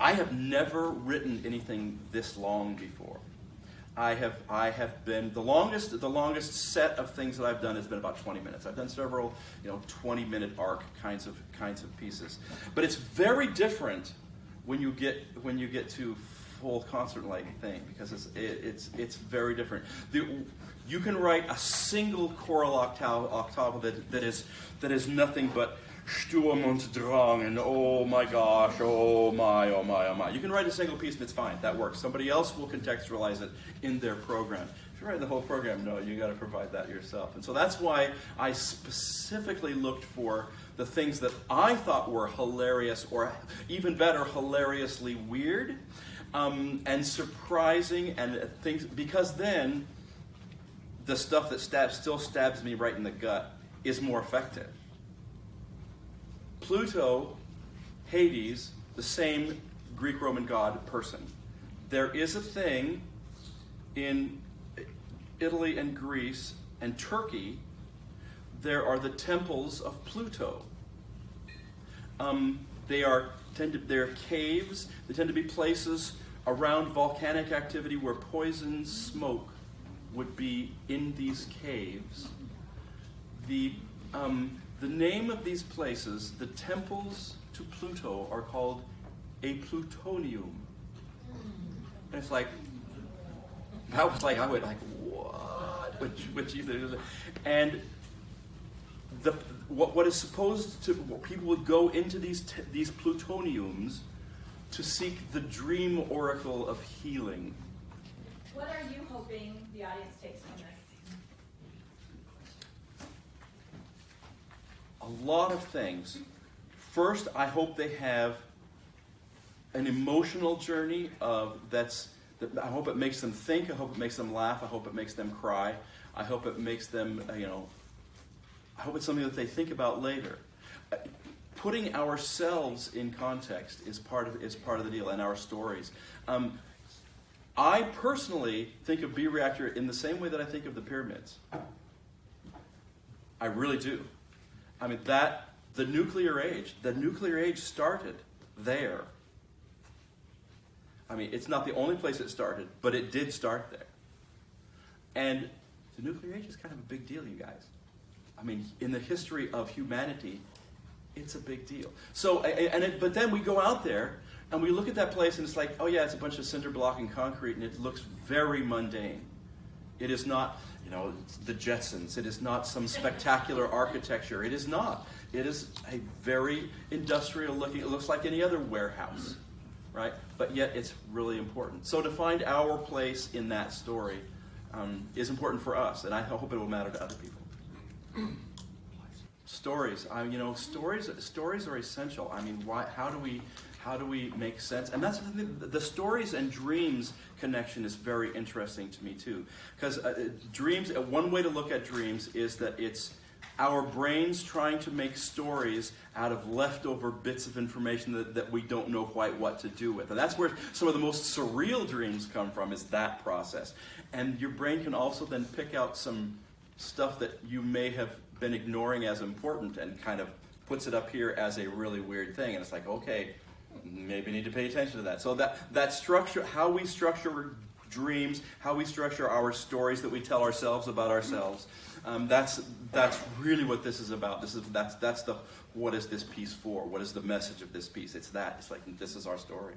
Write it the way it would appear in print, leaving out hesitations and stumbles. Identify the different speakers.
Speaker 1: I have never written anything this long before. I have been the longest set of things that I've done has been about 20 minutes. I've done several 20-minute arc kinds of pieces, but it's very different when you get to full concert-like thing, because it's very different. You can write a single choral octave that is nothing but Sturm und Drang and oh my gosh, oh my, oh my, oh my. You can write a single piece and it's fine. That works. Somebody else will contextualize it in their program. If you write the whole program, no, you got to provide that yourself. And so that's why I specifically looked for the things that I thought were hilarious, or even better, hilariously weird and surprising, and things, because then the stuff that still stabs me right in the gut is more effective. Pluto, Hades, the same Greek-Roman god person. There is a thing in Italy and Greece and Turkey. There are the temples of Pluto. They're caves. They tend to be places around volcanic activity where poison smoke would be in these caves. The name of these places, the temples to Pluto, are called a plutonium. And it's like, I went like, what? Which either, and what is supposed to, people would go into these plutoniums to seek the dream oracle of healing.
Speaker 2: What are you hoping the audience takes from this?
Speaker 1: A lot of things. First, I hope they have an emotional journey I hope it makes them think, I hope it makes them laugh, I hope it makes them cry, I hope it makes them, I hope it's something that they think about later. Putting ourselves in context is part of the deal, and our stories. I personally think of B-Reactor in the same way that I think of the pyramids. I really do. I mean, the nuclear age started there. I mean, it's not the only place it started, but it did start there. And the nuclear age is kind of a big deal, you guys. I mean, in the history of humanity, it's a big deal. So, but then we go out there and we look at that place and it's like, oh yeah, it's a bunch of cinder block and concrete, and it looks very mundane. It is not, the Jetsons. It is not some spectacular architecture. It is not. It is a very industrial looking, it looks like any other warehouse, right? But yet it's really important. So to find our place in that story is important for us, and I hope it will matter to other people. Stories. Stories are essential. I mean, how do we make sense? And that's the stories and dreams connection is very interesting to me too, because dreams. One way to look at dreams is that it's our brains trying to make stories out of leftover bits of information that we don't know quite what to do with. And that's where some of the most surreal dreams come from, is that process. And your brain can also then pick out some stuff that you may have been ignoring as important and kind of puts it up here as a really weird thing. And it's like, okay, maybe need to pay attention to that. So that structure, how we structure dreams, how we structure our stories that we tell ourselves about ourselves, that's really what this is about. That's what is this piece for? What is the message of this piece? It's like, this is our story.